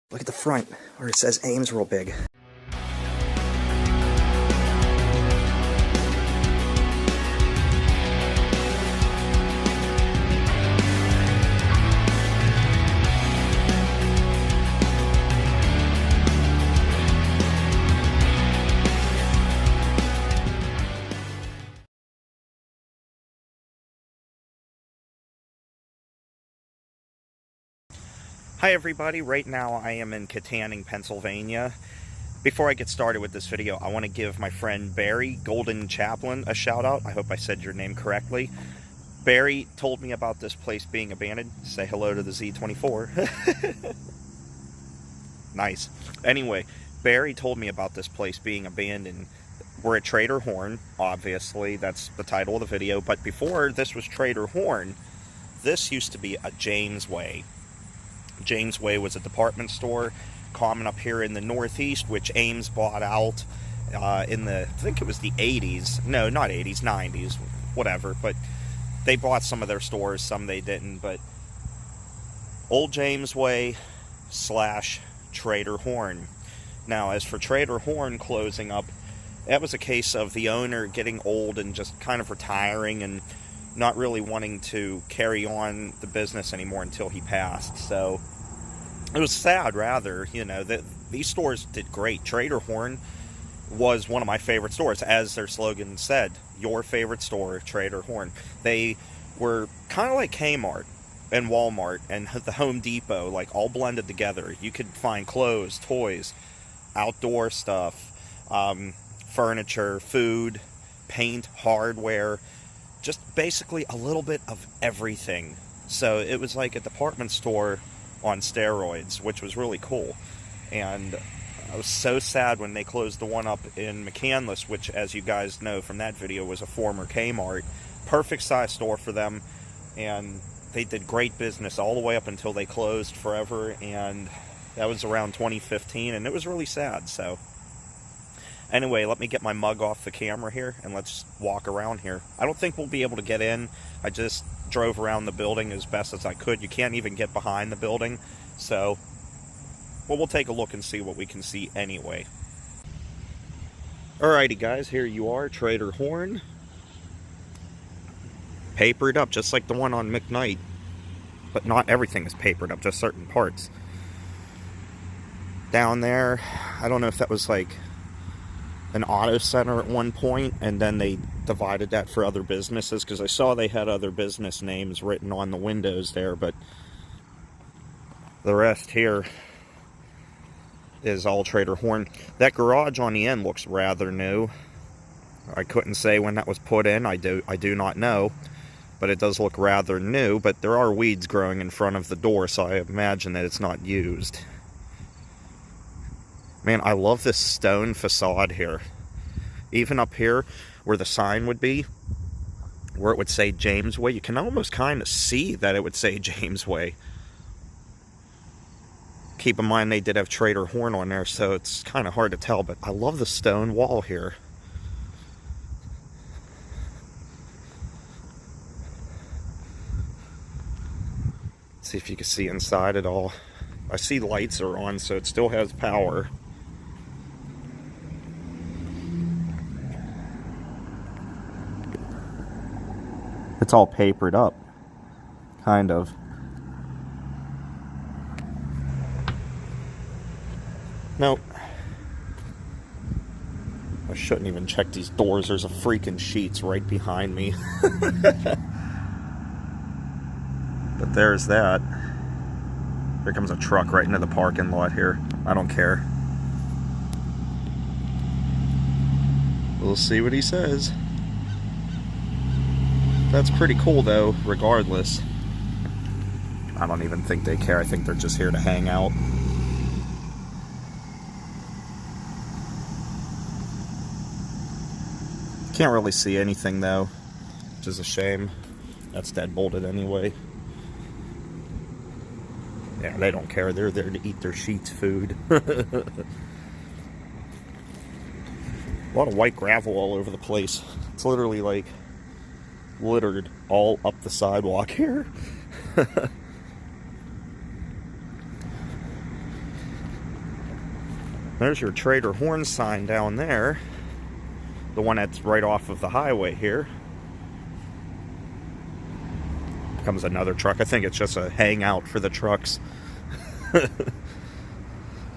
Look at the front where it says Ames real big. Hi everybody, right now I am in Kittanning, Pennsylvania. Before I get started with this video, I want to give my friend Barry Golden Chaplin a shout out. I hope I said your name correctly. Barry told me about this place being abandoned. Say hello to the Z24. Nice. Anyway, Barry told me about this place being abandoned. We're at Trader Horn, obviously, that's the title of the video, but before this was Trader Horn, this used to be a Jamesway. Jamesway was a department store common up here in the Northeast, which Ames bought out in the, I think it was the 80s. No, not 80s, 90s, whatever. But they bought some of their stores, some they didn't. But Old Jamesway / Trader Horn. Now, as for Trader Horn closing up, that was a case of the owner getting old and just kind of retiring and not really wanting to carry on the business anymore until he passed. So it was sad, rather, you know, that these stores did great. Trader Horn was one of my favorite stores, as their slogan said, your favorite store, Trader Horn. They were kind of like Kmart and Walmart and the Home Depot, like all blended together. You could find clothes, toys, outdoor stuff, furniture, food, paint, hardware, just basically a little bit of everything. So it was like a department store on steroids, which was really cool. And I was so sad when they closed the one up in McCandless, which, as you guys know from that video, was a former Kmart. Perfect size store for them, and they did great business all the way up until they closed forever, and that was around 2015, and it was really sad. So anyway, let me get my mug off the camera here, and let's walk around here. I don't think we'll be able to get in. I just drove around the building as best as I could. You can't even get behind the building. So, well, we'll take a look and see what we can see anyway. Alrighty, guys, here you are, Trader Horn. Papered up, just like the one on McKnight. But not everything is papered up, just certain parts. Down there, I don't know if that was like an auto center at one point, and then they divided that for other businesses, because I saw they had other business names written on the windows there, but the rest here is all Trader Horn. That garage on the end looks rather new. I couldn't say when that was put in. I do not know, but it does look rather new. But there are weeds growing in front of the door, so I imagine that it's not used. Man, I love this stone facade here. Even up here where the sign would be, where it would say Jamesway, you can almost kind of see that it would say Jamesway. Keep in mind they did have Trader Horn on there, so it's kind of hard to tell, but I love the stone wall here. Let's see if you can see inside it all. I see lights are on, so it still has power. It's all papered up, kind of. Nope. I shouldn't even check these doors. There's a freaking Sheets right behind me. But there's that. Here comes a truck right into the parking lot here. I don't care. We'll see what he says. That's pretty cool, though, regardless. I don't even think they care. I think they're just here to hang out. Can't really see anything, though, which is a shame. That's dead bolted anyway. Yeah, they don't care. They're there to eat their Sheets food. A lot of white gravel all over the place. It's literally like littered all up the sidewalk here. There's your Trader Horn sign down there. The one that's right off of the highway here. Comes another truck. I think it's just a hangout for the trucks.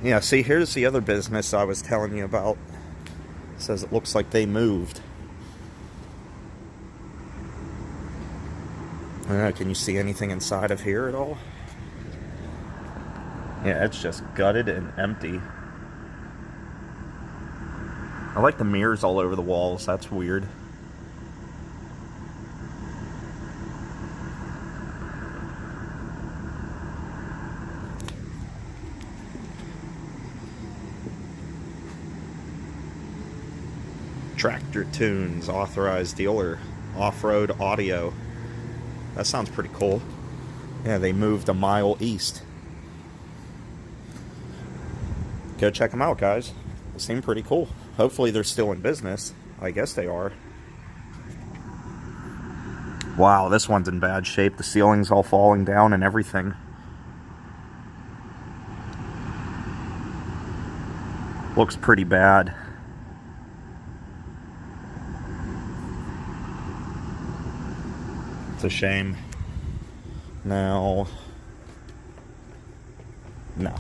Yeah, see, here's the other business I was telling you about. It says it looks like they moved. Can you see anything inside of here at all? Yeah, it's just gutted and empty. I like the mirrors all over the walls. That's weird. Tractor Tunes, authorized dealer, off-road audio. That sounds pretty cool. Yeah, they moved a mile east. Go check them out, guys. They seem pretty cool. Hopefully they're still in business. I guess they are. Wow, this one's in bad shape. The ceiling's all falling down and everything. Looks pretty bad. It's a shame. Now, no.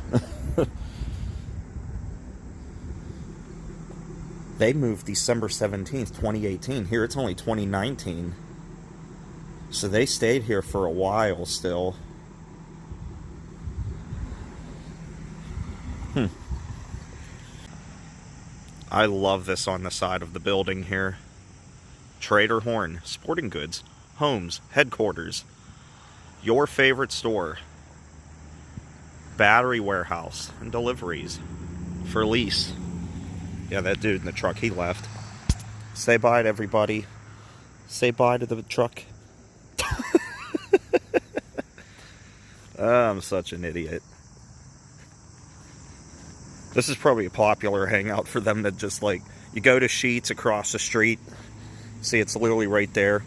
They moved December 17th, 2018. Here it's only 2019. So they stayed here for a while still. I love this on the side of the building here. Trader Horn, sporting goods, homes, headquarters. Your favorite store. Battery warehouse and deliveries. For lease. Yeah, that dude in the truck, he left. Say bye to everybody. Say bye to the truck. I'm such an idiot. This is probably a popular hangout for them to just like, you go to Sheetz across the street. See, it's literally right there.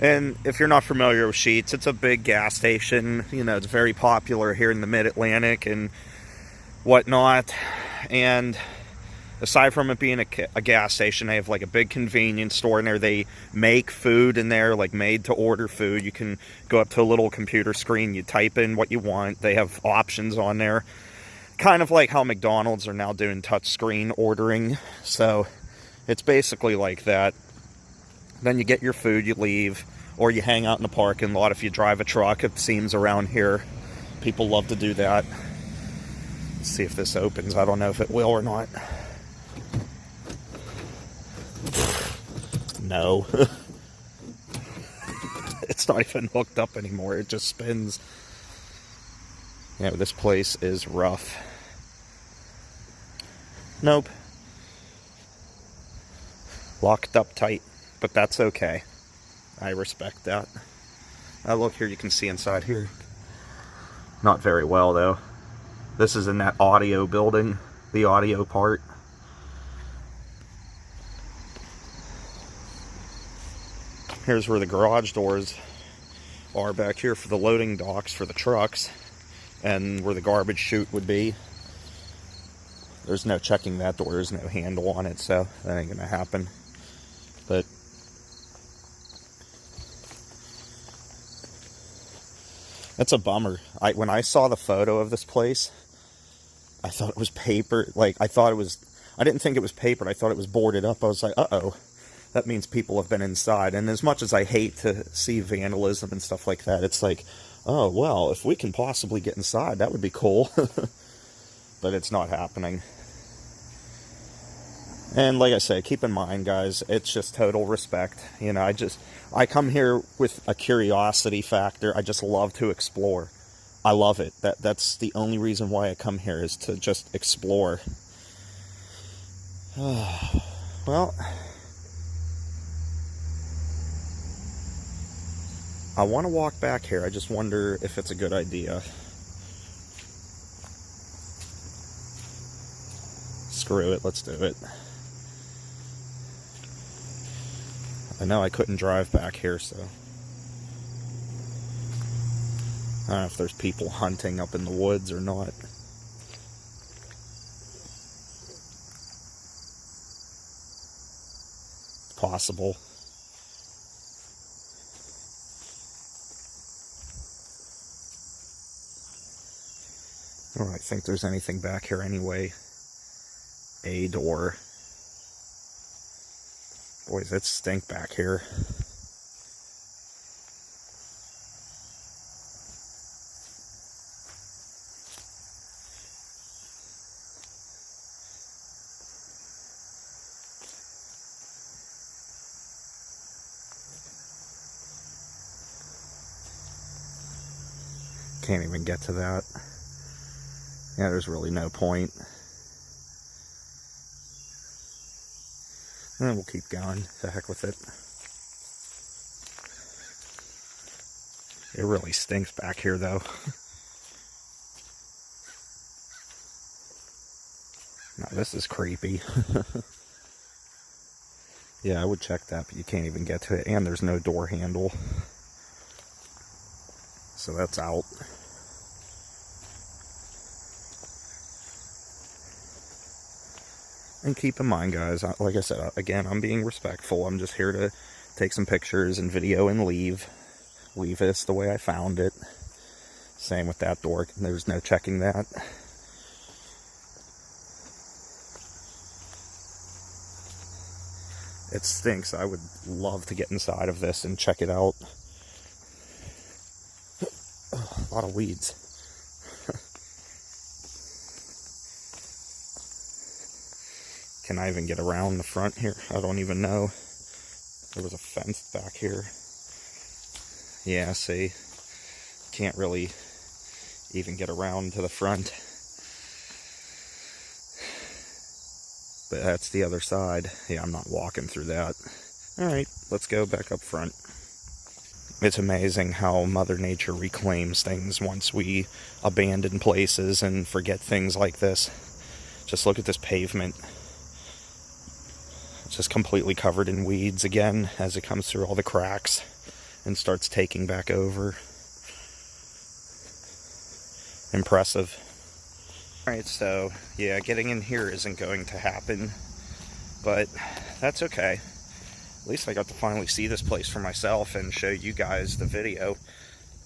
And if you're not familiar with Sheetz, it's a big gas station. You know, it's very popular here in the Mid-Atlantic and whatnot. And aside from it being a gas station, they have like a big convenience store in there. They make food in there, like made to order food. You can go up to a little computer screen, you type in what you want. They have options on there. Kind of like how McDonald's are now doing touchscreen ordering. So it's basically like that. Then you get your food, you leave, or you hang out in the parking lot if you drive a truck. It seems around here people love to do that. Let's see if this opens. I don't know if it will or not. No. It's not even hooked up anymore. It just spins. Yeah, this place is rough. Nope. Locked up tight. But that's okay. I respect that. Look here, you can see inside here. Not very well, though. This is in that audio building. The audio part. Here's where the garage doors are back here for the loading docks for the trucks. And where the garbage chute would be. There's no checking that door. There's no handle on it, so that ain't gonna happen. But that's a bummer. When I saw the photo of this place, I thought it was paper. Like, I didn't think it was papered. I thought it was boarded up. I was like, uh-oh. That means people have been inside. And as much as I hate to see vandalism and stuff like that, it's like, oh, well, if we can possibly get inside, that would be cool. But it's not happening. And like I say, keep in mind, guys, it's just total respect. You know, I come here with a curiosity factor. I just love to explore. I love it. That's the only reason why I come here, is to just explore. Well, I want to walk back here. I just wonder if it's a good idea. Screw it. Let's do it. I know I couldn't drive back here, so I don't know if there's people hunting up in the woods or not. possible. I don't really think there's anything back here anyway. A door. Boys, it stink back here. Can't even get to that. Yeah, there's really no point. And we'll keep going. The heck with it. It really stinks back here, though. Now, this is creepy. Yeah, I would check that, but you can't even get to it. And there's no door handle. So that's out. And keep in mind, guys, like I said, again, I'm being respectful. I'm just here to take some pictures and video and leave. Leave this the way I found it. Same with that door. There's no checking that. It stinks. I would love to get inside of this and check it out. A lot of weeds. Can I even get around the front here? I don't even know. There was a fence back here. Yeah, see? Can't really even get around to the front. But that's the other side. Yeah, I'm not walking through that. Alright, let's go back up front. It's amazing how Mother Nature reclaims things once we abandon places and forget things like this. Just look at this pavement. It's just completely covered in weeds again as it comes through all the cracks and starts taking back over. Impressive. Alright, so yeah, getting in here isn't going to happen, but that's okay. At least I got to finally see this place for myself and show you guys the video.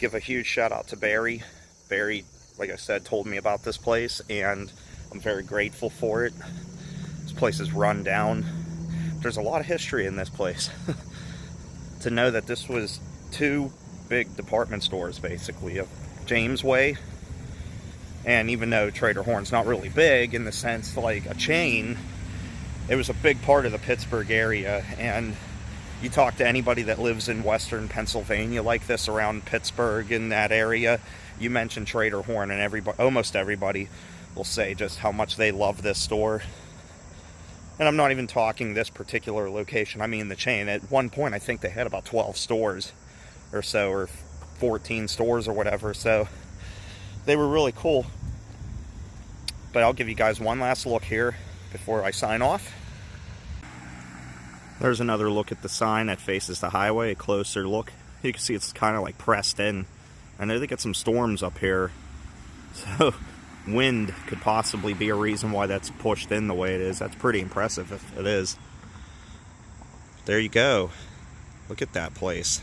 Give a huge shout out to Barry. Barry, like I said, told me about this place, and I'm very grateful for it. This place is run down. There's a lot of history in this place. To know that this was two big department stores, basically, of Jamesway, and even though Trader Horn's not really big in the sense like a chain, it was a big part of the Pittsburgh area. And you talk to anybody that lives in western Pennsylvania like this, around Pittsburgh in that area, you mention Trader Horn, and everybody, almost everybody, will say just how much they love this store. And I'm not even talking this particular location, I mean the chain. At one point, I think they had about 12 stores or so, or 14 stores or whatever, so they were really cool. But I'll give you guys one last look here before I sign off. There's another look at the sign that faces the highway, a closer look. You can see it's kind of like pressed in. I know they get some storms up here, so wind could possibly be a reason why that's pushed in the way it is. That's pretty impressive if it is. There you go. Look at that place.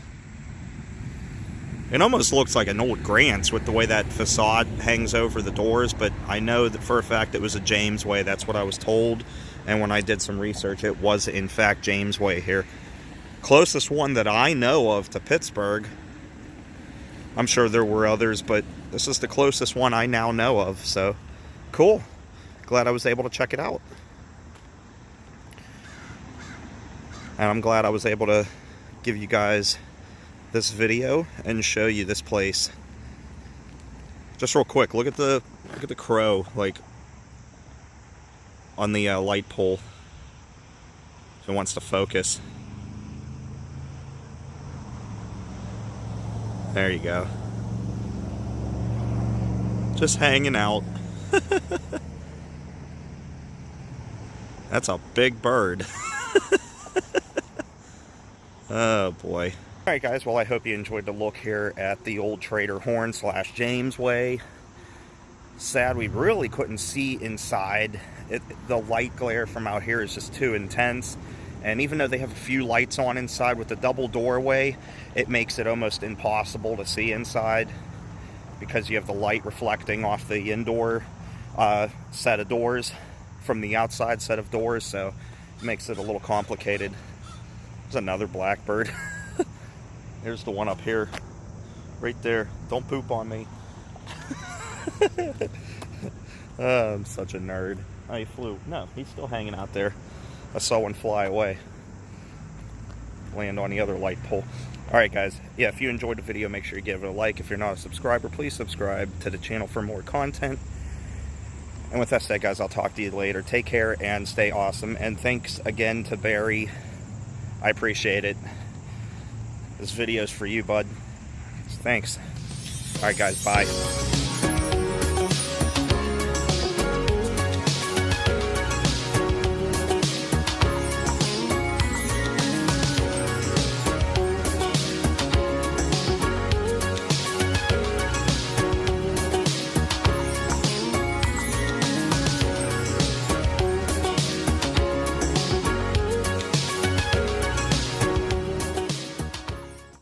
It almost looks like an old Grant's with the way that facade hangs over the doors, but I know that for a fact it was a Jamesway. That's what I was told, and when I did some research, it was in fact Jamesway here. Closest one that I know of to Pittsburgh. I'm sure there were others, but this is the closest one I now know of, so cool. Glad I was able to check it out. And I'm glad I was able to give you guys this video and show you this place. Just real quick, look at the crow, like on the light pole. If it wants to focus. There you go. Just hanging out. That's a big bird. Oh boy. Alright guys, well I hope you enjoyed the look here at the old Trader Horn / Jamesway. Sad we really couldn't see inside. The light glare from out here is just too intense. And even though they have a few lights on inside with the double doorway, it makes it almost impossible to see inside because you have the light reflecting off the indoor set of doors from the outside set of doors, so it makes it a little complicated. There's another blackbird. There's the one up here. Right there. Don't poop on me. I'm such a nerd. Oh, he flew. No, he's still hanging out there. I saw one fly away. Land on the other light pole. Alright guys, yeah, if you enjoyed the video, make sure you give it a like. If you're not a subscriber, please subscribe to the channel for more content. And with that said, guys, I'll talk to you later. Take care and stay awesome. And thanks again to Barry. I appreciate it. This video's for you, bud. Thanks. Alright guys, bye.